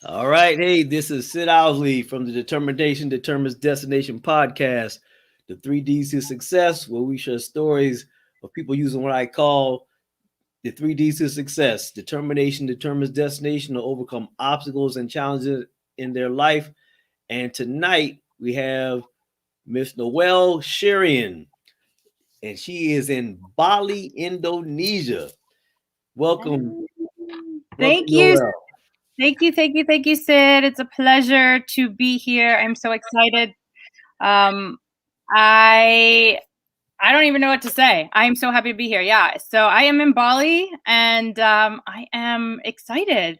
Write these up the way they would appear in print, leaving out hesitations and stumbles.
All right. Hey, this is Sid Owsley from the Determination Determines Destination podcast, the 3Ds to success, where we share stories of people using what I call the 3Ds to success. Determination determines destination to overcome obstacles and challenges in their life. And tonight we have Miss Noel Shirian, and she is in Bali, Indonesia. Welcome, welcome, Thank you. Noel. Thank you, Sid. It's a pleasure to be here. I'm so excited. Um, I I don't even know what to say. I am so happy to be here. Yeah. So I am in Bali and I am excited.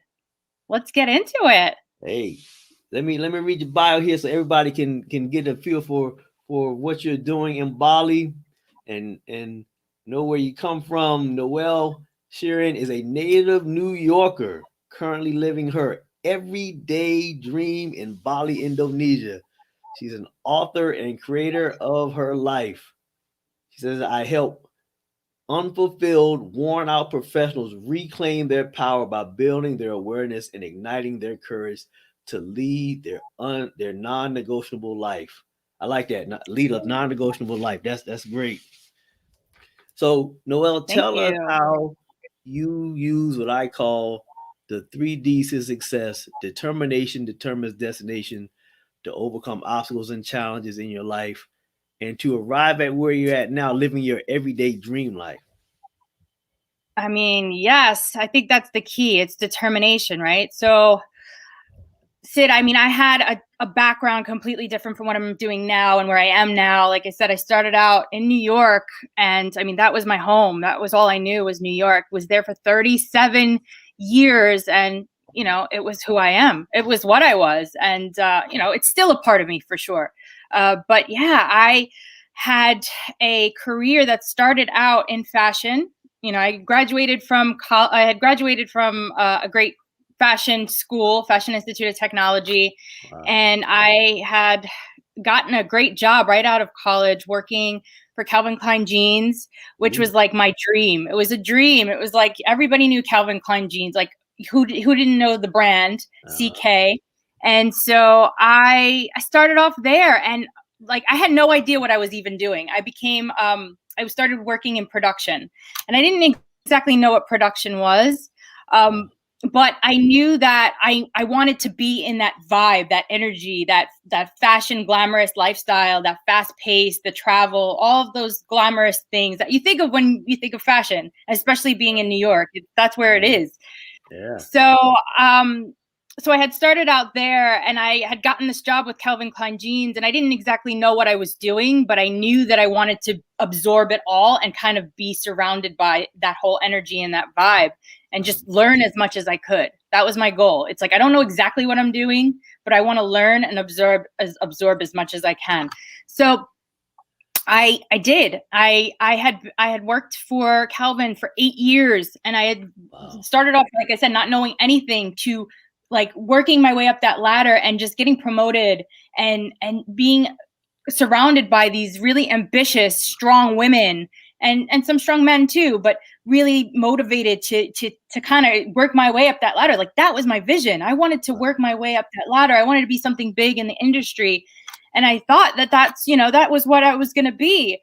Let's get into it. Hey, let me read your bio here so everybody can get a feel for what you're doing in Bali and know where you come from. Noel Shirian is a native New Yorker currently living her everyday dream in Bali, Indonesia. She's an author and creator of her life. She says, I help unfulfilled, worn out professionals reclaim their power by building their awareness and igniting their courage to lead their non-negotiable life. I like that. Lead a non-negotiable life. That's great. So, Noel, Thank tell us you. how you use what I call the 3Ds to success. Determination determines destination to overcome obstacles and challenges in your life and to arrive at where you're at now, living your everyday dream life. I mean, yes, I think that's the key. It's determination, right? So Sid, I mean, I had a background completely different from what I'm doing now and where I am now. Like I said, I started out in New York, and I mean, that was my home. That was all I knew was New York. Was there for 37 years, and it was who I am. It was what I was, and it's still a part of me for sure. But yeah, I had a career that started out in fashion. I graduated from I had graduated from a great fashion school, Fashion Institute of Technology. Wow. And I had gotten a great job right out of college working for Calvin Klein jeans, which Mm. was like my dream. It was a dream. It was like everybody knew Calvin Klein jeans. Like who didn't know the brand Uh, CK? And so I started off there, and like I had no idea what I was even doing. I started working in production, and I didn't exactly know what production was. Um, but I knew that I wanted to be in that vibe, that energy, that fashion glamorous lifestyle, that fast pace, the travel, all of those glamorous things that you think of when you think of fashion, especially being in New York. That's where it is. yeah. So, um, so I had started out there, and I had gotten this job with Calvin Klein jeans, and I didn't exactly know what I was doing, but I knew that I wanted to absorb it all and kind of be surrounded by that whole energy and that vibe and just learn as much as I could. That was my goal. It's like I don't know exactly what I'm doing, but I want to learn and absorb as much as I can. So I did. I had worked for Calvin for 8 years, and I had Wow. started off, like I said, not knowing anything, to like working my way up that ladder and just getting promoted and being surrounded by these really ambitious, strong women and some strong men too, but really motivated to kind of work my way up that ladder. Like that was my vision. I wanted to work my way up that ladder. I wanted to be something big in the industry. And I thought that was what I was going to be.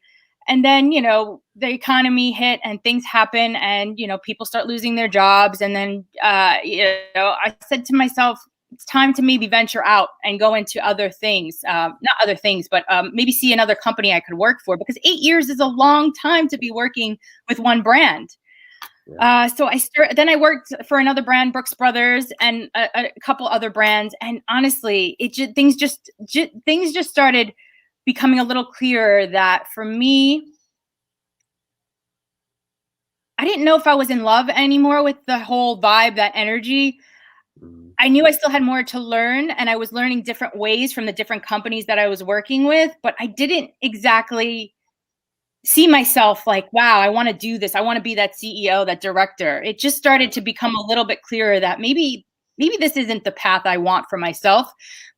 And then, the economy hit and things happen, and, people start losing their jobs. And then, I said to myself, it's time to maybe venture out and go into other things, not other things, but maybe see another company I could work for, because 8 years is a long time to be working with one brand. Yeah. Then I worked for another brand, Brooks Brothers, and a couple other brands. And honestly, things just started becoming a little clearer that for me, I didn't know if I was in love anymore with the whole vibe, that energy. Mm. I knew I still had more to learn, and I was learning different ways from the different companies that I was working with, but I didn't exactly see myself like, wow, I want to do this. I want to be that CEO, that director. It just started to become a little bit clearer that maybe this isn't the path I want for myself.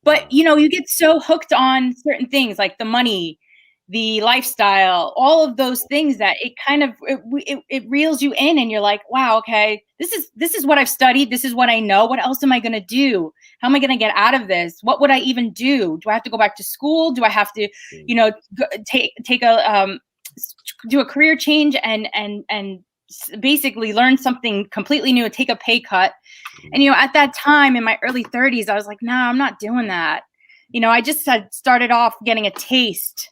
But Wow. you get so hooked on certain things like the money, the lifestyle, all of those things, that it kind of it reels you in, and you're like, wow, okay, this is what I've studied. This is what I know. What else am I going to do? How am I going to get out of this? What would I even do? Do I have to go back to school? Do I have to, do a career change and basically learn something completely new, take a pay cut? And, at that time in my early 30s, I was like, no, I'm not doing that. I just had started off getting a taste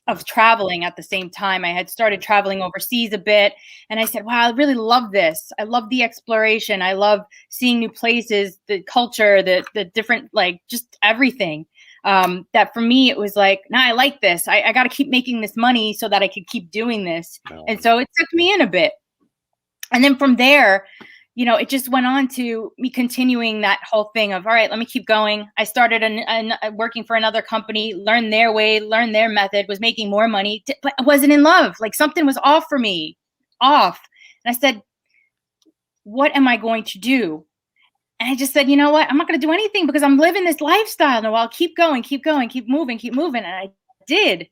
of traveling at the same time. I had started traveling overseas a bit, and I said, wow, I really love this. I love the exploration. I love seeing new places, the culture, the different, like, just everything. That for me, it was like, nah, I like this. I got to keep making this money so that I could keep doing this. And so it took me in a bit. And then from there, it just went on to me continuing that whole thing of, all right, let me keep going. I started working for another company, learned their way, learned their method, was making more money, but I wasn't in love. Like, something was off for me, off. And I said, what am I going to do? And I just said, you know what? I'm not going to do anything because I'm living this lifestyle. Noel, keep going, keep moving. And I did.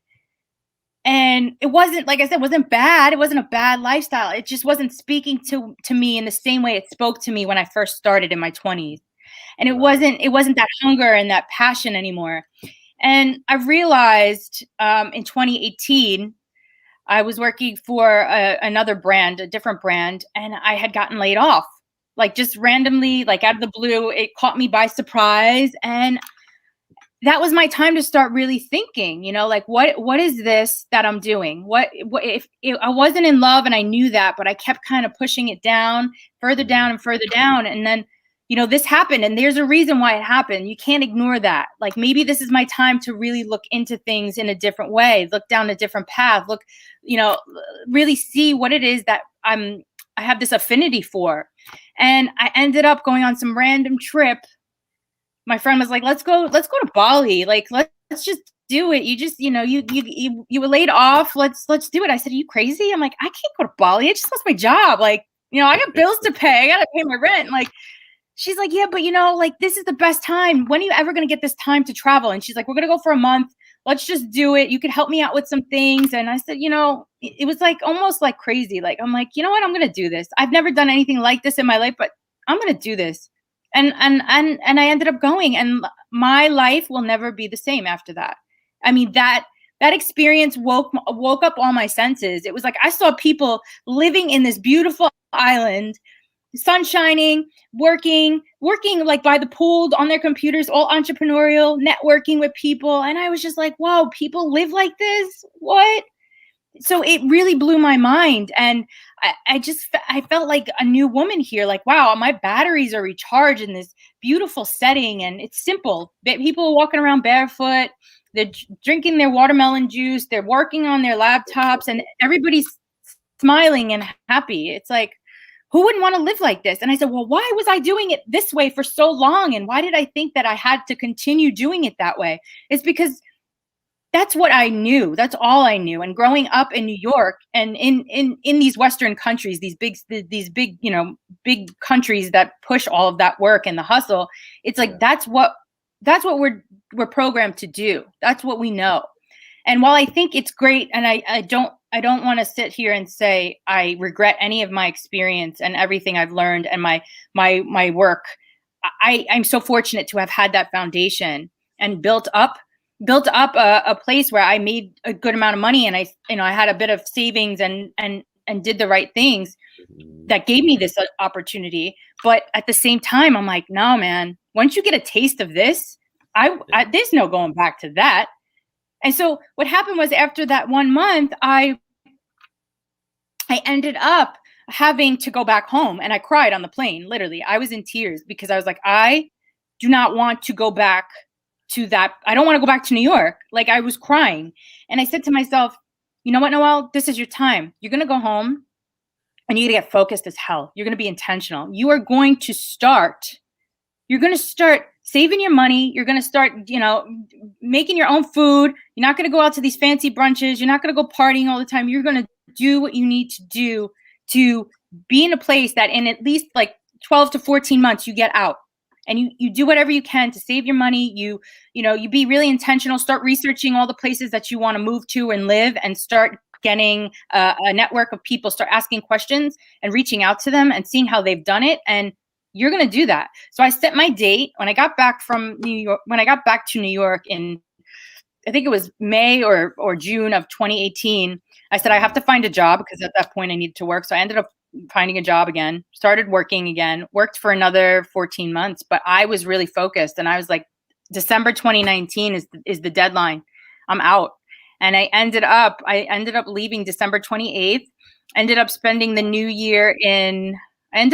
And it wasn't, like I said, it wasn't bad. It wasn't a bad lifestyle. It just wasn't speaking to me in the same way it spoke to me when I first started in my 20s. And it wasn't that hunger and that passion anymore. And I realized in 2018, I was working for another brand, a different brand, and I had gotten laid off. Like, just randomly, like out of the blue, it caught me by surprise. And that was my time to start really thinking, like, what is this that I'm doing? What if I wasn't in love and I knew that, but I kept kind of pushing it down, further down and further down. And then, this happened, and there's a reason why it happened. You can't ignore that. Like, maybe this is my time to really look into things in a different way, look down a different path, look, really see what it is that I have this affinity for. And I ended up going on some random trip. My friend was like, let's go to Bali. Like, let's just do it. You just, you were laid off. Let's do it. I said, are you crazy? I'm like, I can't go to Bali. I just lost my job. Like, I got bills to pay. I got to pay my rent. Like, she's like, yeah, but like, this is the best time. When are you ever going to get this time to travel? And she's like, we're going to go for a month. Let's just do it. You could help me out with some things. And I said, it was like almost like crazy. Like, I'm like, you know what? I'm going to do this. I've never done anything like this in my life, but I'm going to do this. And I ended up going, and my life will never be the same after that. I mean, that experience woke up all my senses. It was like I saw people living in this beautiful island, sun shining, working like by the pool on their computers, all entrepreneurial, networking with people. And I was just like, whoa, people live like this? What? So it really blew my mind. And I felt like a new woman here. Like, wow, my batteries are recharged in this beautiful setting. And it's simple. People are walking around barefoot. They're drinking their watermelon juice. They're working on their laptops, and everybody's smiling and happy. It's like, who wouldn't want to live like this? And I said, well, why was I doing it this way for so long? And why did I think that I had to continue doing it that way? It's because that's what I knew. That's all I knew. And growing up in New York and in these Western countries, these big, big countries that push all of that work and the hustle, it's like, that's what we're programmed to do. That's what we know. And while I think it's great, and I don't want to sit here and say I regret any of my experience and everything I've learned and my work. I'm so fortunate to have had that foundation and built up a place where I made a good amount of money, and I had a bit of savings and did the right things that gave me this opportunity. But at the same time, I'm like, no, man, once you get a taste of this, there's no going back to that. And so what happened was, after that 1 month, I ended up having to go back home, and I cried on the plane. Literally, I was in tears because I was like, I do not want to go back to that. I don't want to go back to New York. Like, I was crying. And I said to myself, you know what, Noel, this is your time. You're going to go home, and you're going to get focused as hell. You're going to be intentional. You're going to start saving your money. You're going to start, making your own food. You're not going to go out to these fancy brunches. You're not going to go partying all the time. You're going to do what you need to do to be in a place that in at least like 12 to 14 months, you get out. And you do whatever you can to save your money. You be really intentional. Start researching all the places that you want to move to and live, and start getting a network of people. Start asking questions and reaching out to them and seeing how they've done it. And you're going to do that. So I set my date when I got back from New York, when I got back to New York in, I think it was May or June of 2018. I said, I have to find a job because at that point I needed to work. So I ended up finding a job again, started working again, worked for another 14 months, but I was really focused. And I was like, December 2019 is the deadline. I'm out. And I ended up leaving December 28th, ended up spending the new year in, in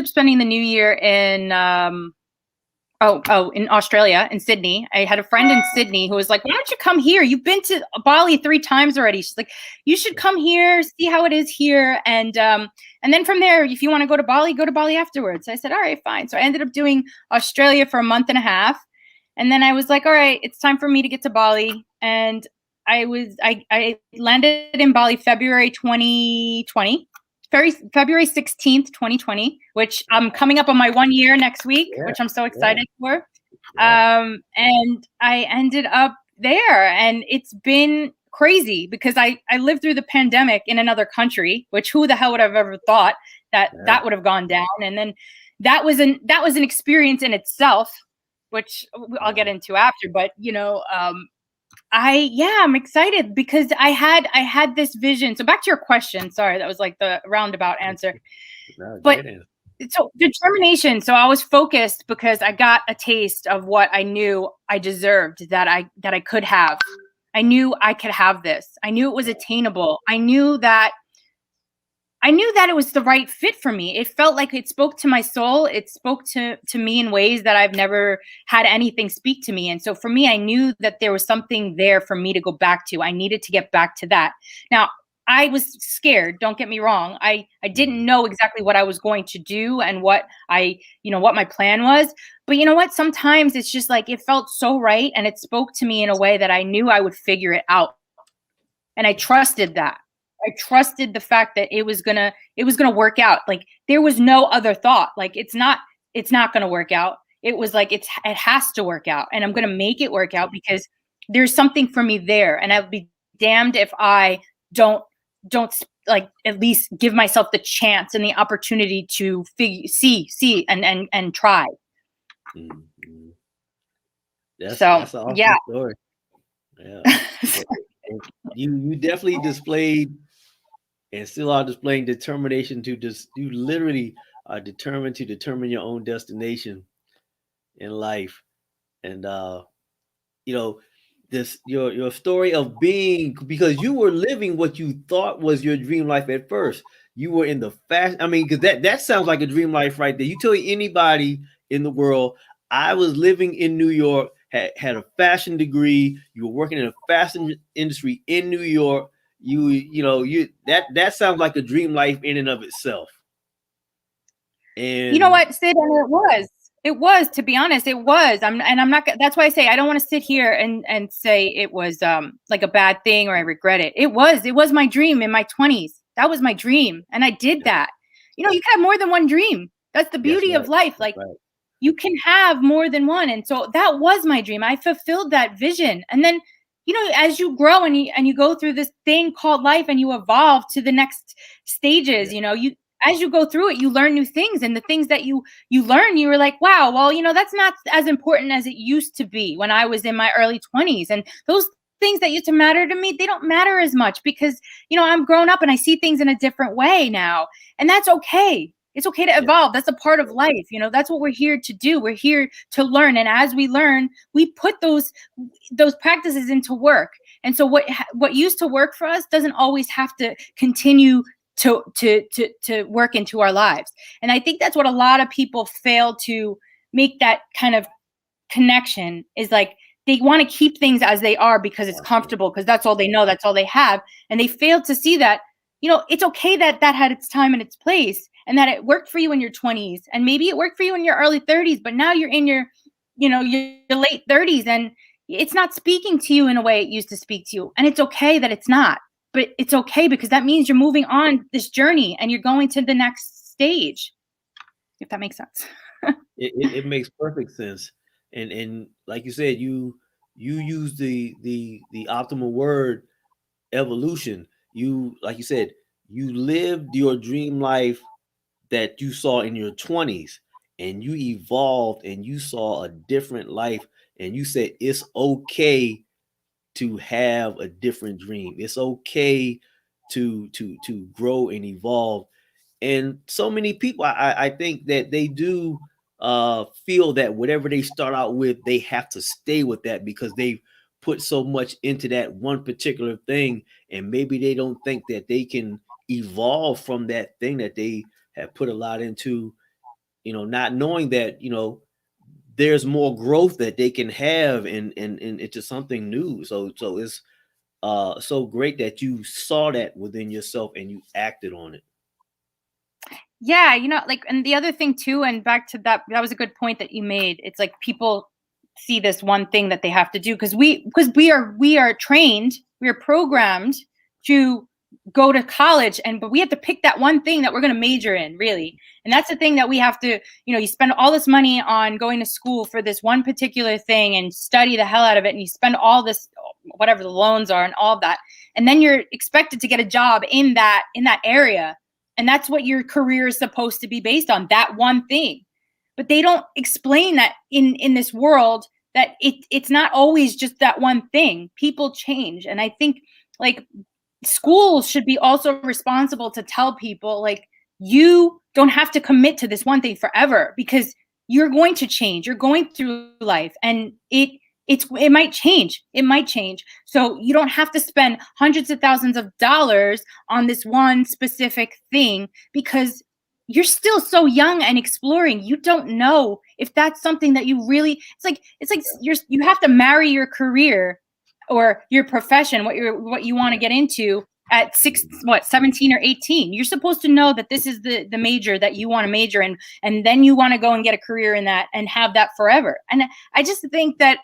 Australia, in Sydney. I had a friend in Sydney who was like, why don't you come here? You've been to Bali 3 times already. She's like, you should come here, see how it is here. And then from there, if you want to go to Bali afterwards. I said, all right, fine. So I ended up doing Australia for a month and a half. And then I was like, all right, it's time for me to get to Bali. And I landed in Bali February 2020. February 16th, 2020, which I'm coming up on my 1 year next week, which I'm so excited for. And I ended up there, and it's been crazy because I lived through the pandemic in another country, which who the hell would have ever thought that would have gone down. And then that was an experience in itself, which I'll get into after. But I'm excited because I had this vision. So back to your question. Sorry, that was like the roundabout answer. But so determination. So I was focused because I got a taste of what I knew I deserved, that I could have. I knew I could have this. I knew it was attainable. I knew that it was the right fit for me. It felt like it spoke to my soul. It spoke to me in ways that I've never had anything speak to me. And so for me, I knew that there was something there for me to go back to. I needed to get back to that. Now, I was scared. Don't get me wrong. I didn't know exactly what I was going to do and what my plan was. But you know what? Sometimes it's just like it felt so right. And it spoke to me in a way that I knew I would figure it out. And I trusted that. I trusted the fact that it was gonna work out. Like there was no other thought. Like it's not gonna work out. It was like it has to work out, and I'm gonna make it work out because there's something for me there. And I'll be damned if I don't like at least give myself the chance and the opportunity to see and try. Mm-hmm. That's an awesome story. Yeah. You definitely displayed and still are displaying determination you literally are determined to determine your own destination in life. And this your story of being, because you were living what you thought was your dream life at first. You were in the fast. I mean, because that sounds like a dream life right there. You tell anybody in the world, I was living in New York, had a fashion degree. You were working in a fashion industry in New York. That sounds like a dream life in and of itself. And you know what, Sid, and it was, to be honest, it was. I'm not. That's why I say I don't want to sit here and say it was like a bad thing or I regret it. It was my dream in my 20s. That was my dream, and I did that. You can have more than one dream. That's the beauty of life. Like you can have more than one, and so that was my dream. I fulfilled that vision, and then as you grow and you go through this thing called life and you evolve to the next stages, as you go through it, you learn new things, and the things that you learn, you were like, wow, well, that's not as important as it used to be when I was in my early 20s. And those things that used to matter to me, they don't matter as much because, I'm grown up and I see things in a different way now. And that's okay. It's okay to evolve. That's a part of life. That's what we're here to do. We're here to learn. And as we learn, we put those practices into work. And so what used to work for us doesn't always have to continue to work into our lives. And I think that's what a lot of people fail to make that kind of connection, is like they want to keep things as they are because it's comfortable, because that's all they know, that's all they have. And they fail to see that, it's okay that had its time and its place, and that it worked for you in your 20s, and maybe it worked for you in your early 30s, but now you're in your late 30s and it's not speaking to you in a way it used to speak to you. And it's okay that it's not. But it's okay because that means you're moving on this journey and you're going to the next stage, if that makes sense. it makes perfect sense. And like you said, you use the optimal word, evolution. Like you said, you lived your dream life that you saw in your 20s, and you evolved and you saw a different life, and you said it's okay to have a different dream. It's okay to grow and evolve. And so many people, I think that they do feel that whatever they start out with, they have to stay with that because they've put so much into that one particular thing, and maybe they don't think that they can evolve from that thing that they have put a lot into, not knowing that, there's more growth that they can have and into something new. So it's so great that you saw that within yourself and you acted on it. Yeah, like, and the other thing too, and back to that was a good point that you made. It's like people see this one thing that they have to do because we are trained, we are programmed to go to college, but we have to pick that one thing that we're going to major in, really. And that's the thing that we have to, you spend all this money on going to school for this one particular thing and study the hell out of it, and you spend all this, whatever the loans are and all of that, and then you're expected to get a job in that area. And that's what your career is supposed to be based on, that one thing. But they don't explain that in this world that it's not always just that one thing. People change. And I think, like, schools should be also responsible to tell people, like, you don't have to commit to this one thing forever because you're going to change. You're going through life, and it might change. It might change. So you don't have to spend hundreds of thousands of dollars on this one specific thing because you're still so young and exploring. You don't know if that's something that you really, it's like you have to marry your career or your profession, what you want to get into at 17 or 18. You're supposed to know that this is the major that you want to major in, and then you want to go and get a career in that and have that forever. And I just think that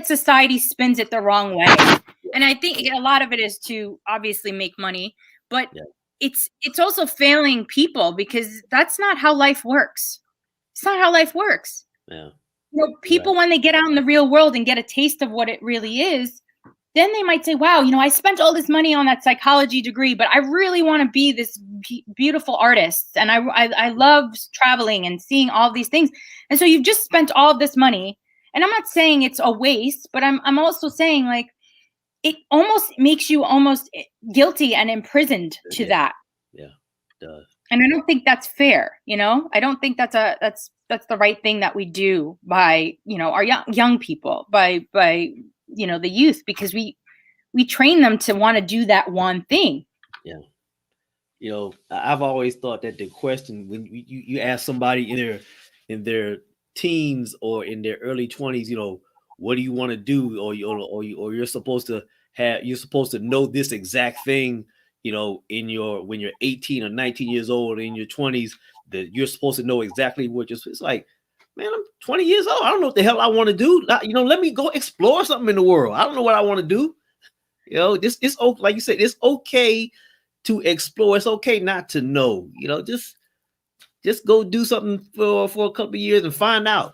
society spins it the wrong way. And I think a lot of it is to obviously make money, but it's also failing people because that's not how life works. It's not how life works. Yeah. People, when they get out in the real world and get a taste of what it really is, then they might say, wow, I spent all this money on that psychology degree, but I really want to be this beautiful artist. And I love traveling and seeing all these things. And so you've just spent all of this money. And I'm not saying it's a waste, but I'm also saying, like, it almost makes you almost guilty and imprisoned to that. Yeah, it does. And I don't think that's fair. I don't think that's the right thing that we do by, our young people, by the youth, because we train them to want to do that one thing. Yeah. I've always thought that the question when you ask somebody in their teens or in their early 20s, what do you want to do, or you're supposed to know this exact thing, when you're 18 or 19 years old, in your 20s, that you're supposed to know exactly what it's like, man, I'm 20 years old. I don't know what the hell I want to do. Let me go explore something in the world. I don't know what I want to do. It's okay. Like you said, it's okay to explore. It's okay not to know, just go do something for a couple of years and find out.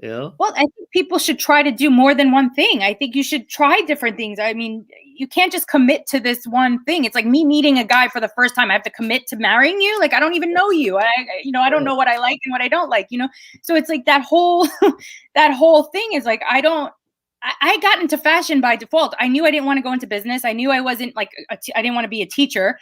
Well, I think people should try to do more than one thing. I think you should try different things. I mean, you can't just commit to this one thing. It's like me meeting a guy for the first time. I have to commit to marrying you. Like, I don't even know you. I don't know what I like and what I don't like, So it's like that whole thing is like, I got into fashion by default. I knew I didn't want to go into business. I knew I wasn't like, I didn't want to be a teacher.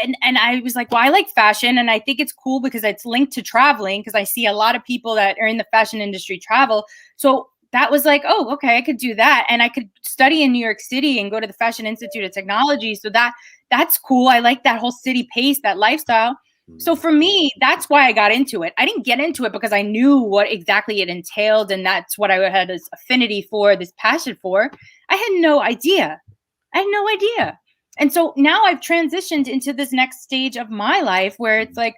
And I was like, well, I like fashion, and I think it's cool because it's linked to traveling, because I see a lot of people that are in the fashion industry travel. So that was like, oh, okay, I could do that. And I could study in New York City and go to the Fashion Institute of Technology. So that's cool. I like that whole city pace, that lifestyle. So for me, that's why I got into it. I didn't get into it because I knew what exactly it entailed, and that's what I had this affinity for, this passion for. I had no idea. And so now I've transitioned into this next stage of my life where it's like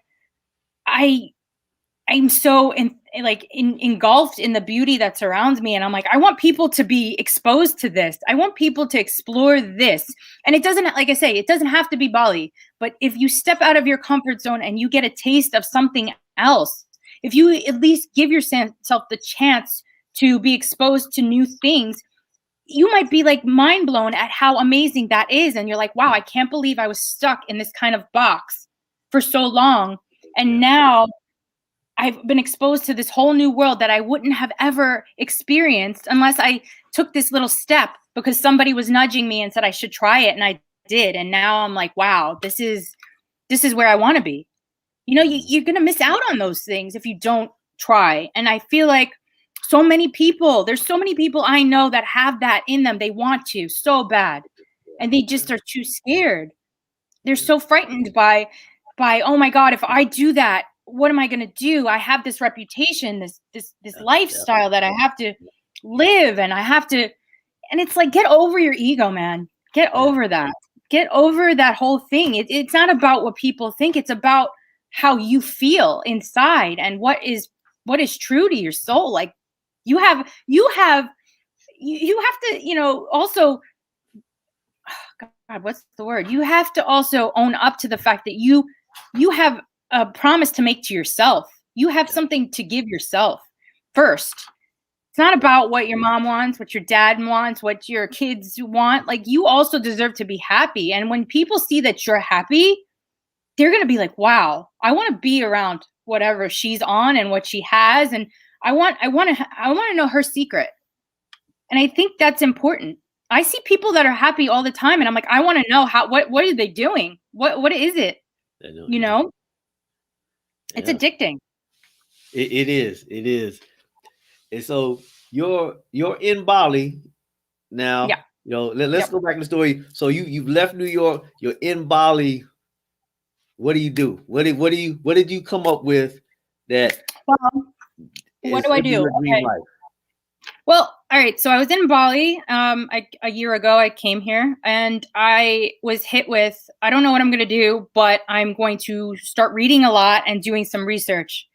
I'm so engulfed in the beauty that surrounds me, and I'm like, I want people to be exposed to this. I want people to explore this. And it doesn't, like I say, it doesn't have to be Bali, but if you step out of your comfort zone and you get a taste of something else, if you at least give yourself the chance to be exposed to new things, you might be like mind blown at how amazing that is. And you're like, wow, I can't believe I was stuck in this kind of box for so long. And now I've been exposed to this whole new world that I wouldn't have ever experienced unless I took this little step because somebody was nudging me and said I should try it, and I did. And now I'm like, wow, this is where I want to be. You know, you're going to miss out on those things if you don't try. And I feel like there's so many people I know that have that in them. They want to so bad, and they just are too scared. They're so frightened by, oh my God, if I do that, what am I going to do? I have this reputation, this lifestyle that I have to live, and I have to, and it's like, get over your ego, man. Get over that. Get over that whole thing. It's not about what people think. It's about how you feel inside and what is true to your soul. Like you have to, you know, also, God, what's the word? You have to also own up to the fact that you have a promise to make to yourself. You have something to give yourself first. It's not about what your mom wants, what your dad wants, what your kids want. Like, you also deserve to be happy. And when people see that you're happy, they're going to be like, wow, I want to be around whatever she's on and what she has. And I want to know her secret. And I think that's important. I see people that are happy all the time, and I'm like, I want to know what are they doing? What is it? You know? It's addicting. It is. And so you're in Bali now. Yeah. You know, let's go back to the story. So you've left New York, you're in Bali. What do you do? What did you come up with that? What do I do? Okay. Well, all right. So I was in Bali a year ago. I came here and I was hit with, I don't know what I'm going to do, but I'm going to start reading a lot and doing some research.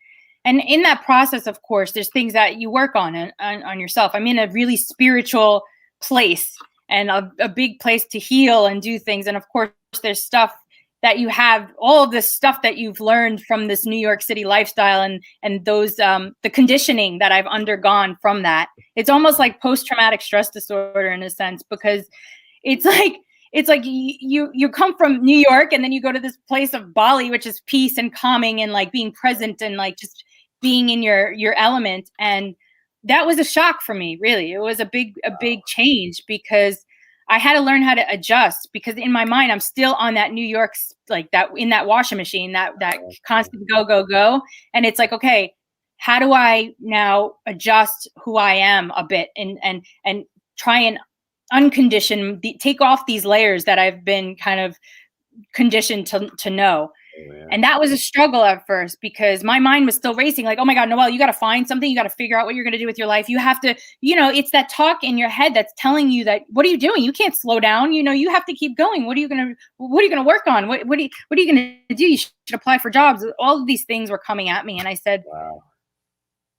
And in that process, of course, there's things that you work on yourself. I'm in a really spiritual place and a big place to heal and do things. And of course, there's stuff that you have, all of this stuff that you've learned from this New York City lifestyle and those the conditioning that I've undergone from that. It's almost like post-traumatic stress disorder in a sense, because it's like you come from New York and then you go to this place of Bali, which is peace and calming and like being present and like just being in your element. And that was a shock for me, really. It was a big change because I had to learn how to adjust, because in my mind, I'm still on that New York, like that in that washing machine, that constant go, go, go. And it's like, okay, how do I now adjust who I am a bit and try and uncondition, take off these layers that I've been kind of conditioned to know. And that was a struggle at first, because my mind was still racing. Like, oh my God, Noel, you got to find something. You got to figure out what you're going to do with your life. You have to, you know, it's that talk in your head that's telling you that, what are you doing? You can't slow down. You know, you have to keep going. What are you going to work on? What are you going to do? You should apply for jobs. All of these things were coming at me. And I said, wow.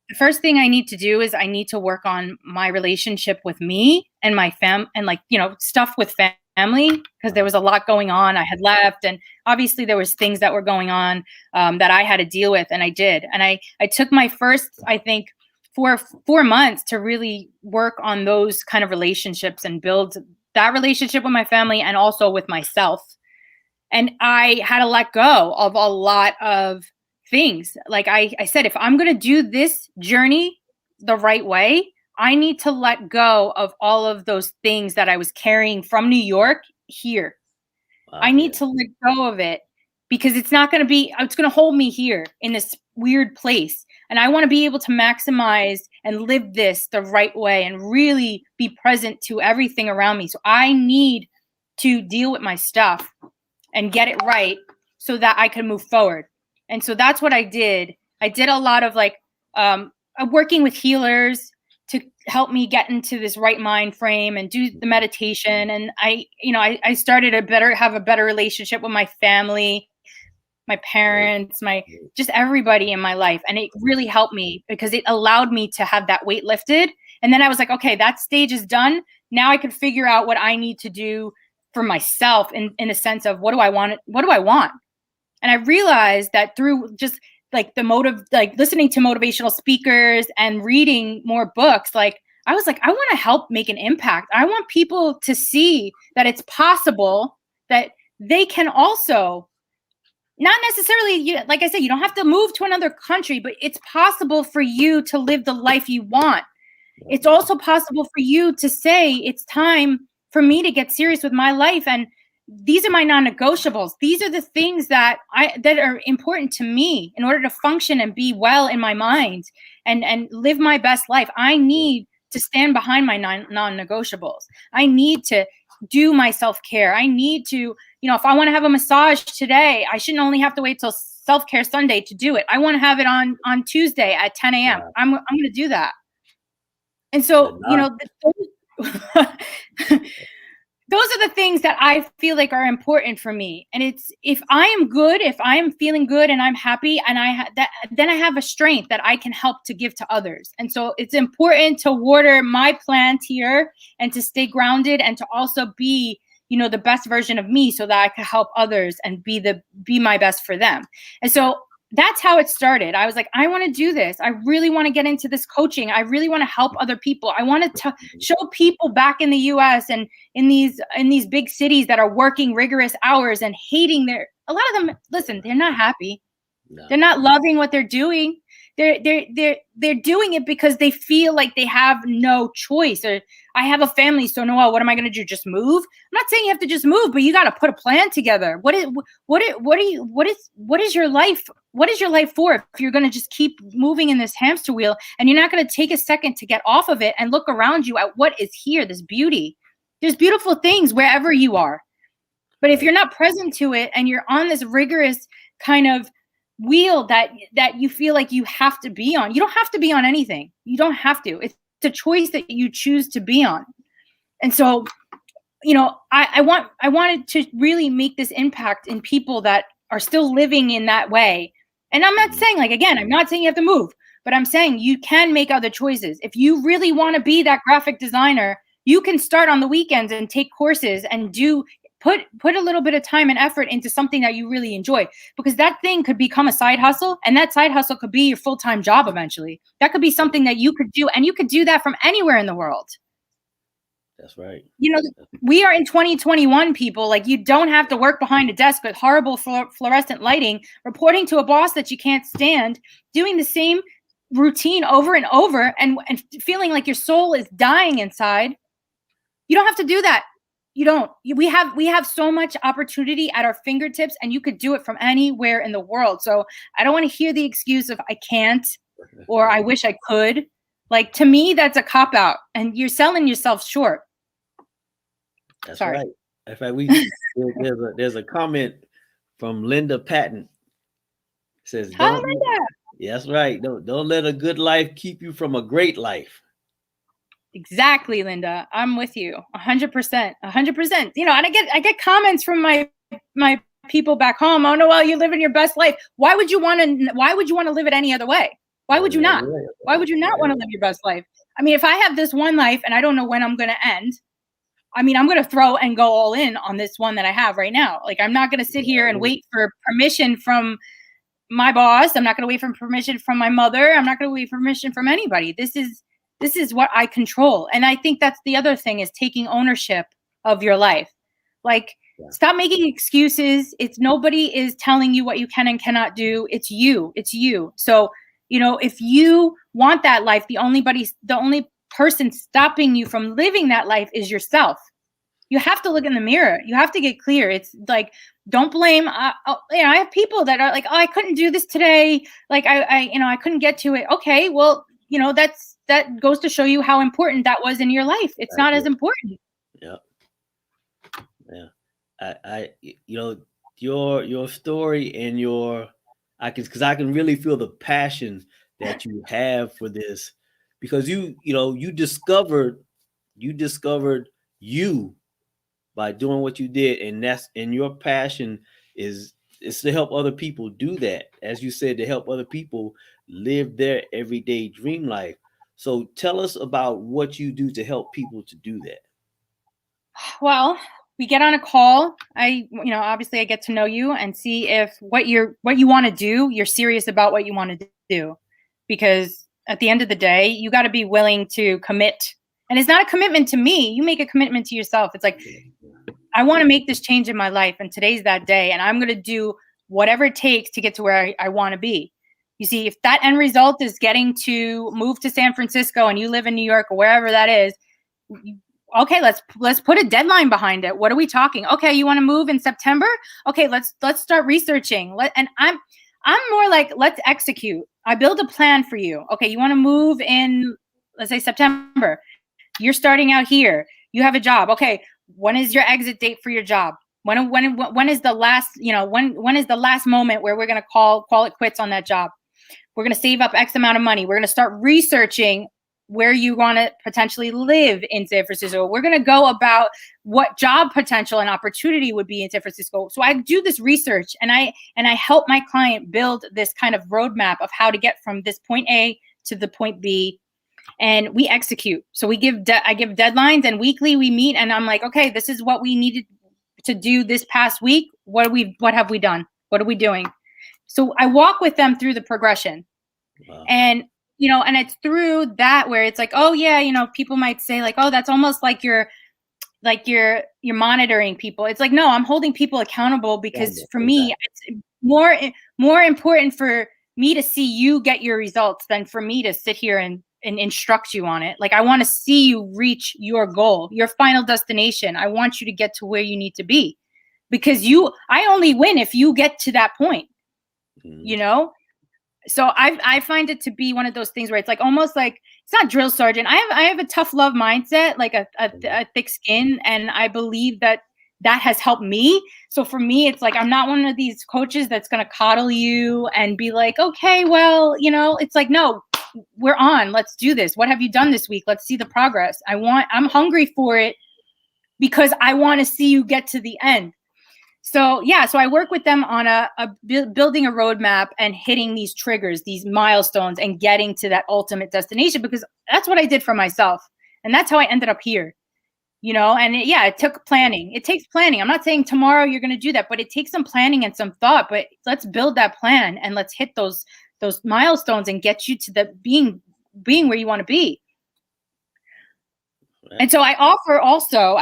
The first thing I need to do is I need to work on my relationship with me and my and like, you know, stuff with family, because there was a lot going on. I had left, and obviously there was things that were going on that I had to deal with, and I did. And I took my first, I think, 4 months to really work on those kind of relationships and build that relationship with my family and also with myself. And I had to let go of a lot of things. Like I said, if I'm going to do this journey the right way, I need to let go of all of those things that I was carrying from New York here. Wow, I need to let go of it, because it's going to hold me here in this weird place. And I want to be able to maximize and live this the right way and really be present to everything around me. So I need to deal with my stuff and get it right so that I can move forward. And so that's what I did. I did a lot of like working with healers to help me get into this right mind frame and do the meditation. And I started have a better relationship with my family, my parents, just everybody in my life. And it really helped me, because it allowed me to have that weight lifted. And then I was like, okay, that stage is done. Now I can figure out what I need to do for myself in a sense of what do I want? And I realized that through just like listening to motivational speakers and reading more books, like I was like, I want to help make an impact. I want people to see that it's possible, that they can also not necessarily, like I said, you don't have to move to another country, but it's possible for you to live the life you want. It's also possible for you to say, it's time for me to get serious with my life. And these are my non-negotiables. These are the things that are important to me in order to function and be well in my mind and live my best life. I need to stand behind my non-negotiables. I need to do my self-care. I need to, if I want to have a massage today, I shouldn't only have to wait till self-care Sunday to do it. I want to have it on Tuesday at 10 a.m. I'm going to do that. And so, those are the things that I feel like are important for me. And it's, if I am good, if I am feeling good and I'm happy, and then I have a strength that I can help to give to others. And so it's important to water my plant here and to stay grounded and to also be, the best version of me so that I can help others and be my best for them. And so that's how it started. I was like, I want to do this. I really want to get into this coaching. I really want to help other people. I want to show people back in the US and in these big cities that are working rigorous hours and hating a lot of them, listen, they're not happy. No. They're not loving what they're doing. They're doing it because they feel like they have no choice. Or I have a family, so Noel, what am I going to do? Just move? I'm not saying you have to just move, but you got to put a plan together. What is your life? What is your life for if you're going to just keep moving in this hamster wheel and you're not going to take a second to get off of it and look around you at what is here, this beauty? There's beautiful things wherever you are. But if you're not present to it and you're on this rigorous kind of wheel that you feel like you have to be on, you don't have to be on anything. You don't have to. It's a choice that you choose to be on. And so, I wanted to really make this impact in people that are still living in that way. And I'm not saying, I'm not saying you have to move, but I'm saying you can make other choices. If you really want to be that graphic designer, you can start on the weekends and take courses and put a little bit of time and effort into something that you really enjoy, because that thing could become a side hustle, and that side hustle could be your full-time job eventually. That could be something that you could do, and you could do that from anywhere in the world. That's right. We are in 2021, people. You don't have to work behind a desk with horrible fluorescent lighting, reporting to a boss that you can't stand, doing the same routine over and over, and feeling like your soul is dying inside. You don't have to do that. You don't. We have so much opportunity at our fingertips, and you could do it from anywhere in the world. So I don't want to hear the excuse of I can't or I wish I could. To me, that's a cop-out, and you're selling yourself short. That's right. In fact, there's a comment from Linda Patton. It says, "Hi, Linda." Yeah, that's right. Don't let a good life keep you from a great life. Exactly, Linda. I'm with you 100%. 100%. And I get comments from my people back home. Oh, Noel, you're living your best life. Why would you want to live it any other way? Why would you not? Why would you not want to live your best life? I mean, if I have this one life and I don't know when I'm going to end, I'm going to throw and go all in on this one that I have right now. I'm not going to sit here and wait for permission from my boss. I'm not going to wait for permission from my mother. I'm not going to wait for permission from anybody. This is what I control. And I think that's the other thing, is taking ownership of your life. Stop making excuses. Nobody is telling you what you can and cannot do. It's you. So, if you want that life, the only person stopping you from living that life is yourself. You have to look in the mirror. You have to get clear. It's don't blame. I have people that are I couldn't do this today. I couldn't get to it. Okay, well, that goes to show you how important that was in your life. It's not as important. Yeah. I your story and I can really feel the passion that you have for this, because you discovered you by doing what you did, and your passion is to help other people do that, as you said, to help other people live their everyday dream life. So tell us about what you do to help people to do that. Well, we get on a call. Obviously I get to know you and see if what you want to do, you're serious about what you want to do. Because at the end of the day, you got to be willing to commit. And it's not a commitment to me. You make a commitment to yourself. It's I want to make this change in my life, and today's that day, and I'm going to do whatever it takes to get to where I want to be. You see, if that end result is getting to move to San Francisco and you live in New York or wherever that is, okay, let's put a deadline behind it. What are we talking? Okay, you want to move in September? Okay, let's start researching. And I'm more like, let's execute. I build a plan for you. Okay, you want to move in, let's say September. You're starting out here. You have a job. Okay, when is your exit date for your job? When is the last, when is the last moment where we're gonna call it quits on that job? We're gonna save up X amount of money. We're gonna start researching where you want to potentially live in San Francisco. We're going to go about what job potential and opportunity would be in San Francisco. So I do this research and I help my client build this kind of roadmap of how to get from this point A to the point B, and we execute. So I give deadlines, and weekly we meet, and I'm like, okay, this is what we needed to do this past week. What have we done? What are we doing? So I walk with them through the progression. Wow. And and it's through that where it's like, oh yeah, people might say like, oh, that's almost like you're monitoring people. It's like, no, I'm holding people accountable, because for me, it's more important for me to see you get your results than for me to sit here and instruct you on it. Like, I want to see you reach your goal, your final destination. I want you to get to where you need to be, because I only win if you get to that point, So I find it to be one of those things where it's like, almost like, it's not drill sergeant. I have a tough love mindset, like a thick skin. And I believe that has helped me. So for me, it's like, I'm not one of these coaches that's going to coddle you and be like, okay, well, it's like, no, we're on, let's do this. What have you done this week? Let's see the progress. I'm hungry for it, because I want to see you get to the end. So yeah, so I work with them on building a roadmap and hitting these triggers, these milestones, and getting to that ultimate destination, because that's what I did for myself. And that's how I ended up here, and it took planning. It takes planning. I'm not saying tomorrow you're going to do that, but it takes some planning and some thought. But let's build that plan and let's hit those milestones and get you to the being where you want to be. And so I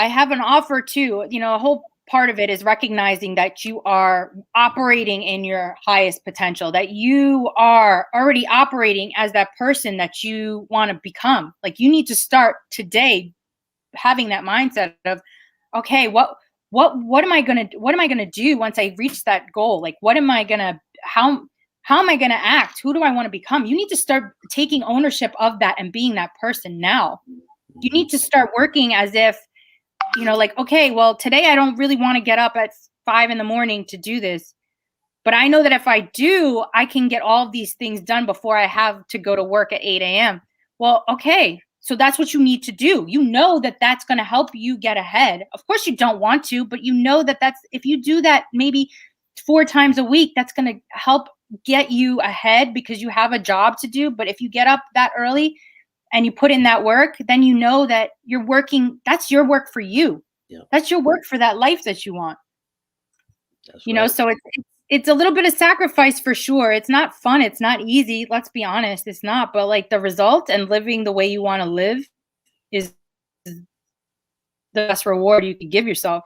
have an offer too, a whole part of it is recognizing that you are operating in your highest potential, that you are already operating as that person that you want to become. Like, you need to start today having that mindset of, okay, what am I going to do once I reach that goal? Like, how am I going to act? Who do I want to become? You need to start taking ownership of that and being that person now. You need to start working as if, like, okay, well, today I don't really want to get up at 5 a.m. to do this, but I know that if I do, I can get all of these things done before I have to go to work at 8 a.m. Well, okay, so that's what you need to do. That's going to help you get ahead. Of course you don't want to, but that's, if you do that maybe 4 times a week, that's going to help get you ahead, because you have a job to do. But if you get up that early and you put in that work, then that you're working, that's your work for you. Yeah. That's your work for that life that you want. That's right. So it's a little bit of sacrifice for sure. It's not fun. It's not easy. Let's be honest. It's not, but like, the result and living the way you want to live is the best reward you can give yourself.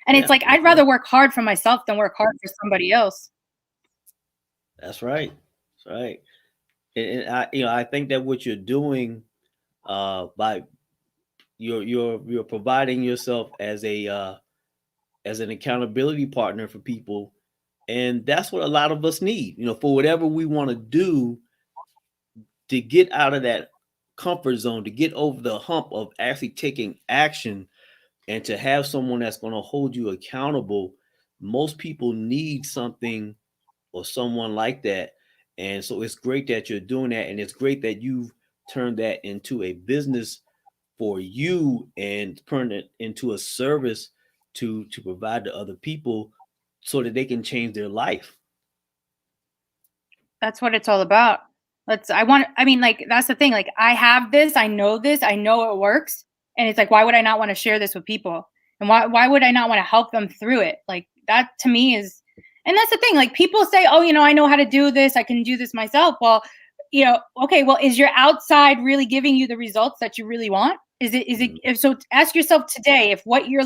And it's like, I'd rather work hard for myself than work hard for somebody else. That's right. That's right. And I think that what you're doing, by you're providing yourself as an accountability partner for people, and that's what a lot of us need. For whatever we want to do, to get out of that comfort zone, to get over the hump of actually taking action, and to have someone that's going to hold you accountable. Most people need something or someone like that. And so it's great that you're doing that. And it's great that you've turned that into a business for you and turned it into a service to provide to other people so that they can change their life. That's what it's all about. That's the thing. Like, I have this, I know it works. And it's like, why would I not want to share this with people? And why would I not want to help them through it? Like, that to me is, and that's the thing, like, people say, oh, I know how to do this, I can do this myself. Well, okay, well, is your outside really giving you the results that you really want? Is it, so ask yourself today, if what you're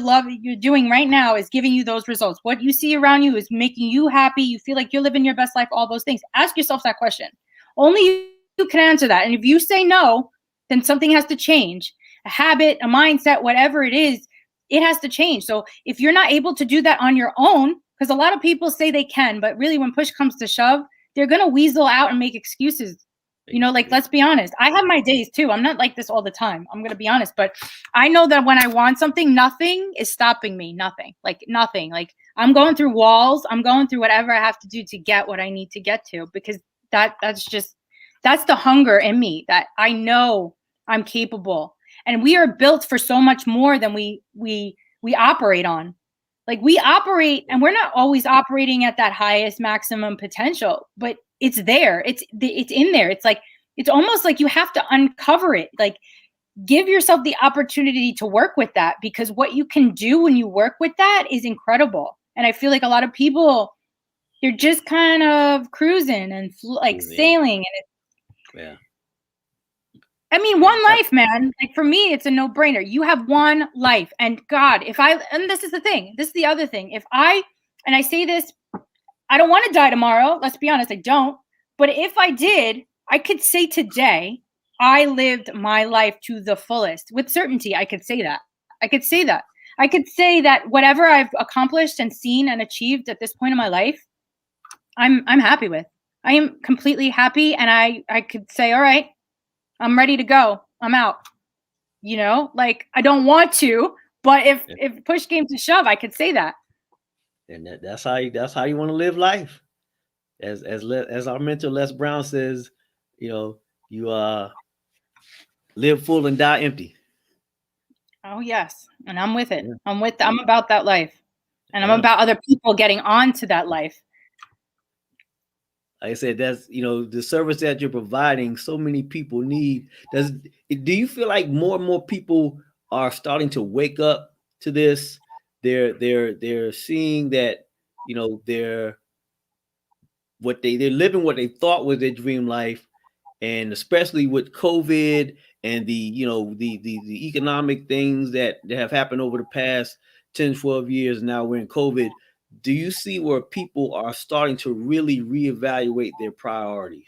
doing right now is giving you those results, what you see around you is making you happy, you feel like you're living your best life, all those things. Ask yourself that question. Only you can answer that. And if you say no, then something has to change. A habit, a mindset, whatever it is, it has to change. So if you're not able to do that on your own, because a lot of people say they can, but really when push comes to shove, they're going to weasel out and make excuses. You know, like, let's be honest. I have my days too. I'm not like this all the time. I'm going to be honest. But I know that when I want something, nothing is stopping me. Nothing. Like, nothing. Like, I'm going through walls. I'm going through whatever I have to do to get what I need to get to, because that's the hunger in me, that I know I'm capable. And we are built for so much more than we operate on. Like, we operate, and we're not always operating at that highest maximum potential, but it's there. It's in there. It's like, it's almost like you have to uncover it. Like, give yourself the opportunity to work with that, because what you can do when you work with that is incredible. And I feel like a lot of people, they're just kind of cruising and sailing. And yeah. I mean, one life, man. Like, for me, it's a no-brainer. You have one life. And God, and this is the thing, this is the other thing. And I say this, I don't want to die tomorrow. Let's be honest, I don't. But if I did, I could say today, I lived my life to the fullest. With certainty, I could say that. I could say that whatever I've accomplished and seen and achieved at this point in my life, I'm happy with. I am completely happy. And I could say, all right, I'm ready to go. I'm out. You know, like, I don't want to, but if push came to shove, I could say that. And that's how you want to live life. As our mentor Les Brown says, you know, you live full and die empty. Oh yes, and I'm with it. Yeah. I'm about that life, and I'm about other people getting onto that life. Like I said, that's, you know, the service that you're providing, so many people need. Do you feel like more and more people are starting to wake up to this? They're seeing that, you know, they're living what they thought was their dream life, and especially with COVID and the, you know, the economic things that have happened over the past 10, 12 years. Now we're in COVID. Do you see where people are starting to really reevaluate their priorities?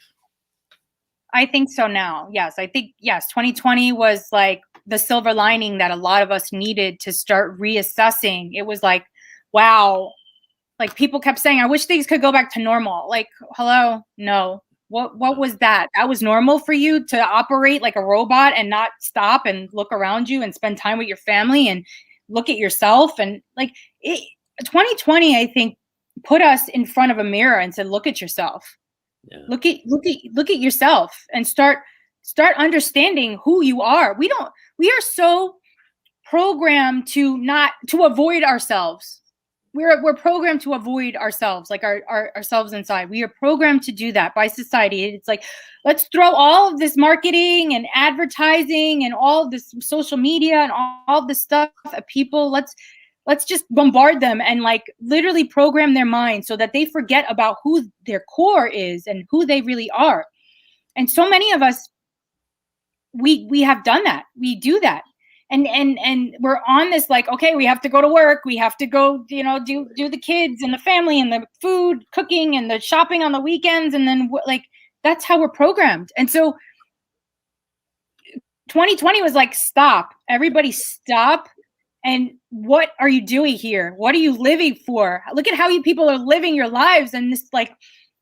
I think so now. Yes. I think, yes, 2020 was like the silver lining that a lot of us needed to start reassessing. It was like, wow. Like, people kept saying, I wish things could go back to normal. Like, hello? No. What was that? That was normal for you to operate like a robot and not stop and look around you and spend time with your family and look at yourself? And like, 2020, I think, put us in front of a mirror and said, look at yourself. Yeah. Look at yourself and start understanding who you are. We are so programmed to avoid ourselves. We're programmed to avoid ourselves, like ourselves inside. We are programmed to do that by society. It's like, let's throw all of this marketing and advertising and all of this social media and all this stuff at people. Let's just bombard them and like literally program their mind so that they forget about who their core is and who they really are. And so many of us, we have done that. We do that. And we're on this, like, okay, we have to go to work. We have to go, you know, do the kids and the family and the food cooking and the shopping on the weekends. And then like, that's how we're programmed. And so 2020 was like, stop, everybody stop. And what are you doing here? What are you living for? Look at how you people are living your lives and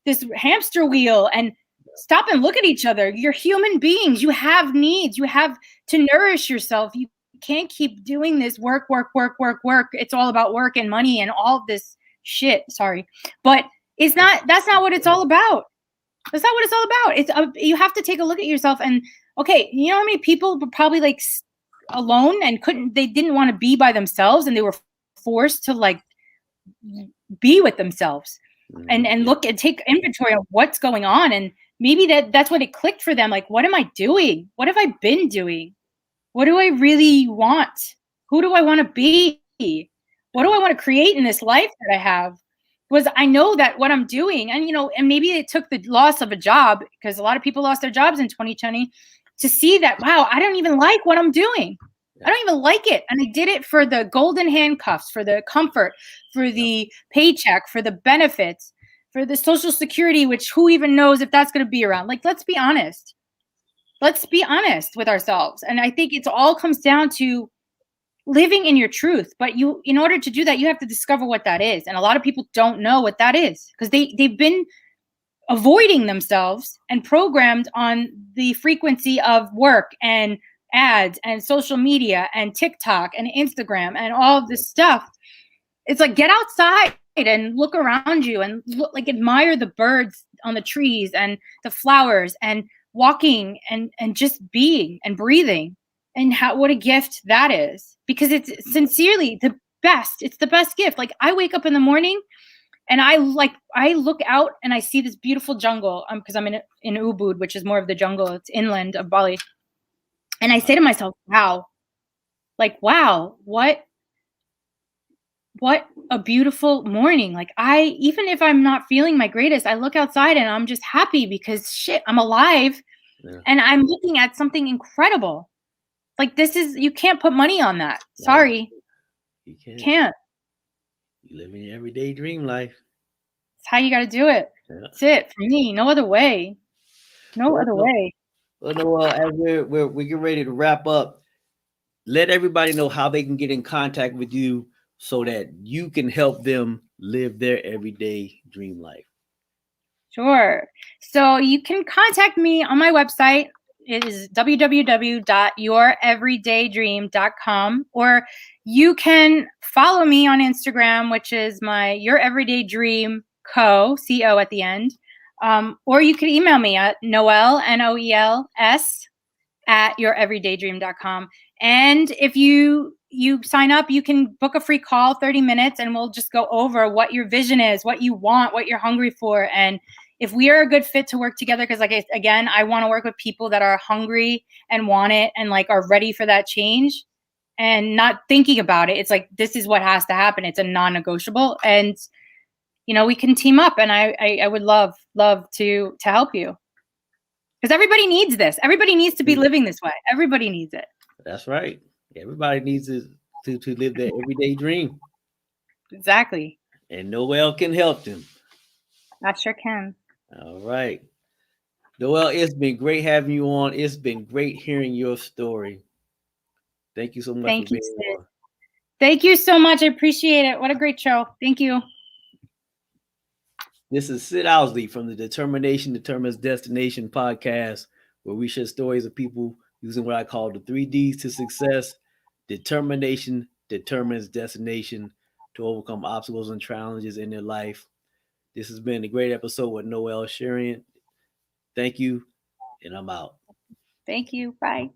this hamster wheel, and stop and look at each other. You're human beings. You have needs. You have to nourish yourself. You can't keep doing this work. It's all about work and money and all this shit. Sorry. But that's not what it's all about. That's not what it's all about. You have to take a look at yourself and, okay, you know how many people were probably like alone and they didn't want to be by themselves, and they were forced to like be with themselves and look and take inventory of what's going on. And maybe that's when it clicked for them. Like, what am I doing? What have I been doing? What do I really want? Who do I want to be? What do I want to create in this life that I have? Because I know that what I'm doing, and, you know, and maybe it took the loss of a job, because a lot of people lost their jobs in 2020, to see that, wow, I don't even like what I'm doing. I don't even like it. And I did it for the golden handcuffs, for the comfort, for the paycheck, for the benefits, for the social security, which who even knows if that's going to be around? Like, let's be honest. Let's be honest with ourselves. And I think it all comes down to living in your truth. But in order to do that, you have to discover what that is. And a lot of people don't know what that is because they've been avoiding themselves and programmed on the frequency of work and ads and social media and TikTok and Instagram and all of this stuff. It's like, get outside and look around you and admire the birds on the trees and the flowers and walking and just being and breathing, and what a gift that is, because it's sincerely the best. It's the best gift. Like, I wake up in the morning and I look out and I see this beautiful jungle because I'm in Ubud, which is more of the jungle. It's inland of Bali. And I say to myself, wow, what a beautiful morning. Like, even if I'm not feeling my greatest, I look outside and I'm just happy because shit, I'm alive and I'm looking at something incredible. Like, you can't put money on that. Sorry. You can't. You live in your everyday dream life. It's how you got to do it. Yeah. That's it for me. No other way. No other way. Well, Noel, as we're getting ready to wrap up, let everybody know how they can get in contact with you so that you can help them live their everyday dream life. Sure. So you can contact me on my website. It is www.youreverydaydream.com, or you can follow me on Instagram, which is my Your Everyday Dream Co at the end. Or you can email me at Noel, NOELS, at youreverydaydream.com. And if you sign up, you can book a free call, 30 minutes, and we'll just go over what your vision is, what you want, what you're hungry for, and if we are a good fit to work together. Because I want to work with people that are hungry and want it and are ready for that change and not thinking about it. It's like, this is what has to happen. It's a non-negotiable. And, we can team up, and I would love to help you. Because everybody needs this. Everybody needs to be living this way. Everybody needs it. That's right. Everybody needs to live their everyday dream. Exactly. And Noel can help them. I sure can. All right. Noel, it's been great having you on. It's been great hearing your story. Thank you so much for being on. Thank you so much. I appreciate it. What a great show. Thank you. This is Sid Owsley from the Determination Determines Destination podcast, where we share stories of people using what I call the 3 Ds to success. Determination determines destination to overcome obstacles and challenges in their life. This has been a great episode with Noel Shirian. Thank you, and I'm out. Thank you. Bye.